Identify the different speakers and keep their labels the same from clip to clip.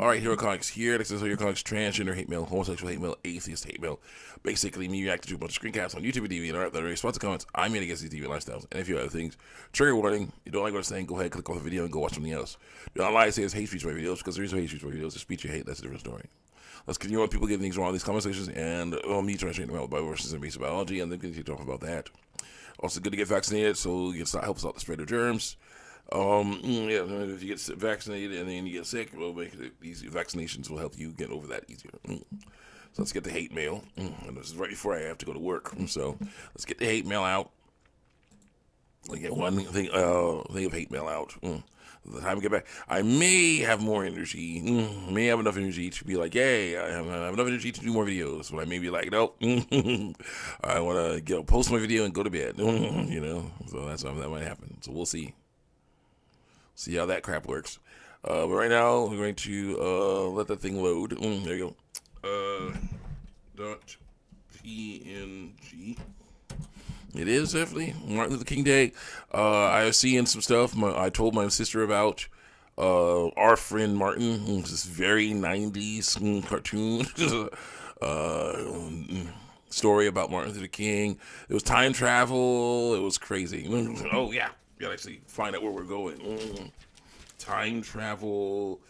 Speaker 1: All right, Hero Comics here. This is Hero Comics transgender hate mail, homosexual hate mail, atheist hate mail. Basically, me reacting to a bunch of screencasts on YouTube and TV and art that are responsive comments. I'm in against these TV lifestyles and a few other things. Trigger warning. You don't like what I'm saying, go ahead, click off the video and go watch something else. Do not lie to say it's hate speech for my videos because there is no hate speech for my videos. It's speech you hate. That's a different story. Let's continue on people getting things wrong in these conversations and me trying to straighten them out by versus and basic biology and then continue to talk about that. Also, good to get vaccinated so you can help us out the spread of germs. Yeah, if you get vaccinated and then you get sick, well, these vaccinations will help you get over that easier. So let's get the hate mail. And this is right before I have to go to work. So let's get the hate mail out. Let me get one thing of hate mail out. The time I get back, I may have more energy. May have enough energy to be like, yay, I have enough energy to do more videos. But I may be like, nope, I want to post my video and go to bed. So that's that might happen. So we'll see. See how that crap works. But right now, we're going to let that thing load. There you go. .png. It is definitely Martin Luther King Day. I was seeing some stuff. I told my sister about Our Friend Martin, this very 90s cartoon story about Martin Luther King. It was time travel. It was crazy. Oh, yeah. You gotta actually find out where we're going. Time travel.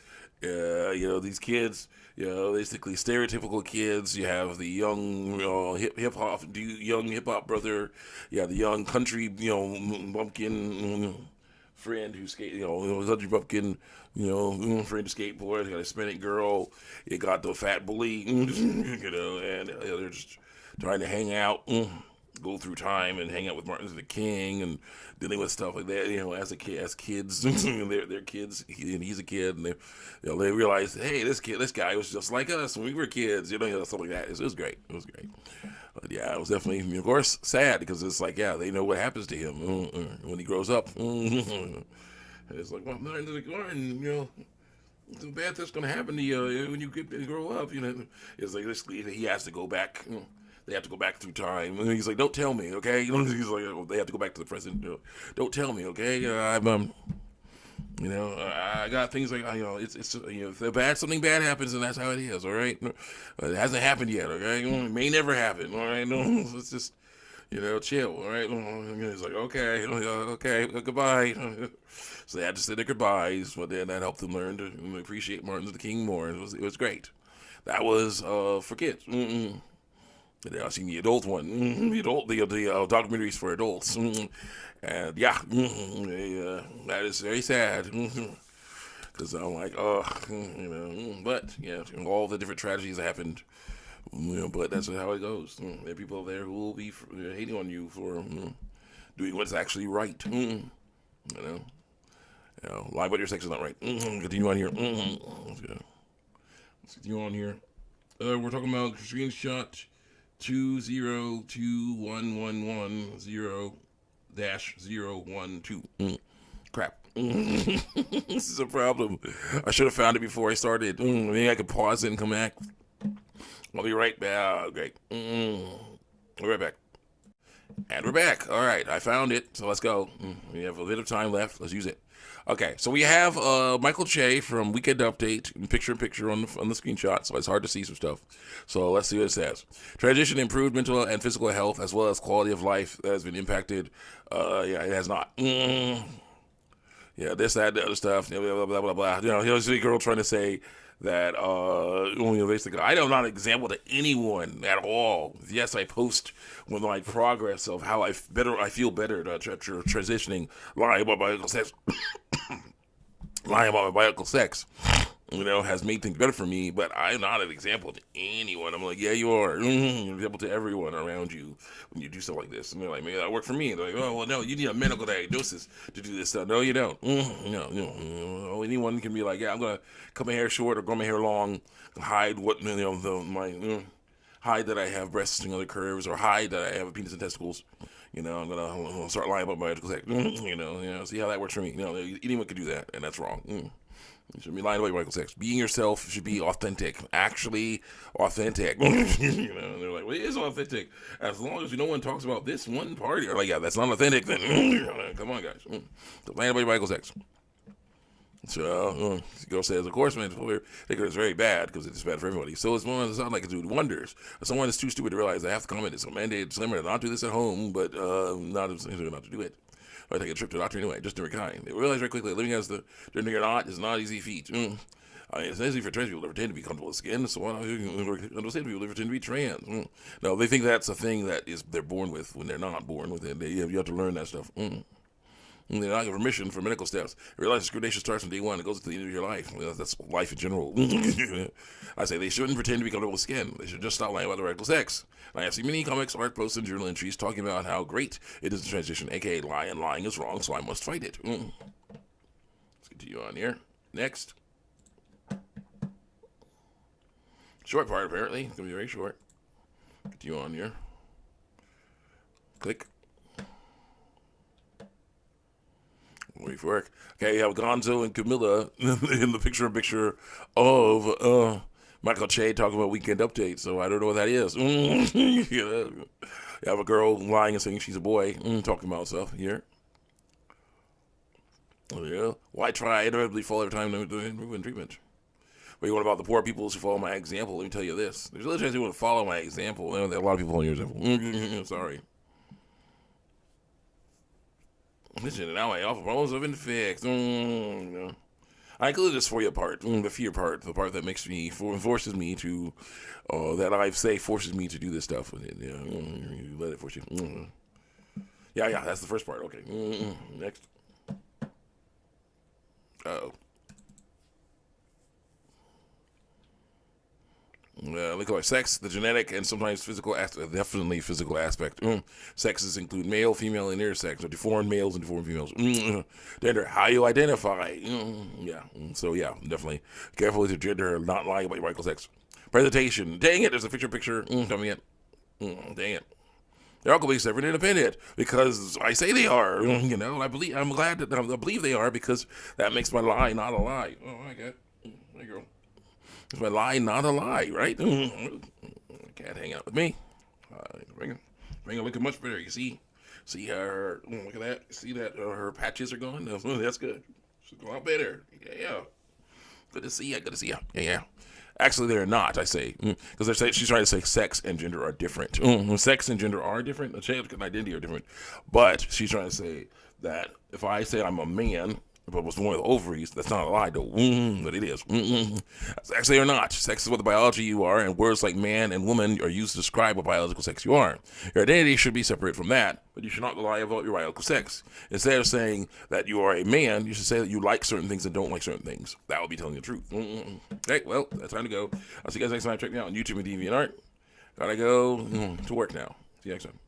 Speaker 1: These kids, basically stereotypical kids. You have the young, hip hop brother. Yeah, the young country, bumpkin friend who country bumpkin, friend to skateboard. You got a Hispanic girl. You got the fat bully, and they're just trying to hang out. Go through time and hang out with Martin Luther King and dealing with stuff like that. As kids, they're kids, and he's a kid, and they realize, hey, this guy was just like us when we were kids. Stuff like that. It was great. It was great. But yeah, it was definitely, of course, sad because it's like, yeah, they know what happens to him when he grows up. And it's like, well, Martin, the bad that's going to happen to you when you grow up. It's like he has to go back. They have to go back through time. And he's like, don't tell me, okay? He's like, they have to go back to the present. Don't tell me, okay? I got things like, it's if something bad happens, and that's how it is, all right? It hasn't happened yet, okay? It may never happen, all right? No, let's just, chill, all right? He's like, okay, goodbye. So they had to say their goodbyes, but then that helped them learn to appreciate Martin Luther King more. It was great. That was for kids. I've seen the adult one, the documentaries for adults, and yeah, that is very sad. Because I'm like, but yeah, all the different tragedies that happened, but that's how it goes. There are people there who will be hating on you for doing what's actually right. Lying about your sex is not right. Continue on here. Let's continue on here. We're talking about screenshot 2021110-012. Crap. This is a problem. I should have found it before I started. Maybe I could pause it and come back. I'll be right back. Great. We'll be right back. And we're back. All right, I found it. So let's go. We have a bit of time left. Let's use it. Okay, so we have Michael Che from Weekend Update, picture on the screenshot, so it's hard to see some stuff. So let's see what it says. Transition improved mental and physical health as well as quality of life that has been impacted. It has not. Yeah, this, that, the other stuff, blah, blah, blah, blah, blah. Here's a girl trying to say that, basically, I am not an example to anyone at all. Yes, I post with my progress of how I feel better transitioning, lying about my sex. Lying about my biological sex, has made things better for me, but I'm not an example to anyone. I'm like, yeah, you are. You're an example to everyone around you when you do stuff like this. And they're like, maybe that worked for me. And they're like, oh, well, no, you need a medical diagnosis to do this stuff. No, you don't. No. Anyone can be like, yeah, I'm going to cut my hair short or grow my hair long, hide what, hide that I have breasts and other curves, or hide that I have a penis and testicles. I'm gonna start lying about my medical sex. See how that works for me. Anyone can do that, and that's wrong. You shouldn't be lying about your medical sex. Being yourself should be authentic. Actually authentic. They're like, well, it is authentic as long as no one talks about this one part. You're like, yeah, that's not authentic. Then come on, guys. Lying about your medical sex. So the girl says, of course, man, they think it's very bad because it's bad for everybody. So it's one that sounds like it's doing wonders. Someone is too stupid to realize they have to comment. It's a mandated slimmer to not do this at home, but not to do it. Or take a trip to the doctor anyway, just different kind. They realize very quickly that living as the gender you're not is not an easy feat. I mean, it's easy for trans people to pretend to be comfortable with skin, so why not understand people to pretend to be trans? No, they think that's a thing that is they're born with when they're not born with it. You have to learn that stuff. They're not given permission for medical steps. Realize discrimination starts from day one. It goes to the end of your life. That's life in general. I say they shouldn't pretend to be comfortable with skin. They should just stop lying about their radical sex. I have seen many comics, art posts, and journal entries talking about how great it is to transition, aka lie, and lying is wrong, so I must fight it. Let's continue on here. Next. Short part, apparently. It's going to be very short. Continue on here. Click. Wait for work. Okay, you have Gonzo and Camilla in the picture of Michael Che talking about Weekend Update, so I don't know what that is. You have a girl lying and saying she's a boy, talking about stuff here. Yeah. Why try? Inevitably fall every time doing treatment. But you want about the poor people who follow my example? Let me tell you this. There's a little chance you want to follow my example. There are a lot of people following your example. Sorry. Listen, now my awful problems have been fixed. I included this for you part, the fear part, the part that makes me, forces me to, that I say forces me to do this stuff. You let it force you. Yeah, that's the first part. Okay. Next. Uh-oh. They call it sex, the genetic, and sometimes physical aspect, definitely physical aspect. Sexes include male, female, and intersex, or deformed males and deformed females. Gender, how you identify. So yeah, definitely. Careful with your gender, not lying about your biological sex. Presentation, dang it, there's a picture coming in. Dang it. They're all completely separate and independent because I say they are. I believe they are because that makes my lie not a lie. Oh, I got it. There you go. It's my lie, not a lie, right? Cat hang out with me. Bring her looking much better. You see her. Look at that. See that her patches are gone. That's good. She's going out better. Yeah. Good to see ya. Yeah. Actually, they're not. I say because she's trying to say sex and gender are different. Sex and gender are different. The shape and identity are different. But she's trying to say that if I say I'm a man, but was born with ovaries, that's not a lie though. But it is. Actually, or not. Sex is what the biology you are, and words like man and woman are used to describe what biological sex you are. Your identity should be separate from that, but you should not lie about your biological sex. Instead of saying that you are a man, you should say that you like certain things and don't like certain things. That would be telling the truth. Okay, well, that's time to go. I'll see you guys next time. Check me out on YouTube and DeviantArt. Gotta go to work now. See you next time.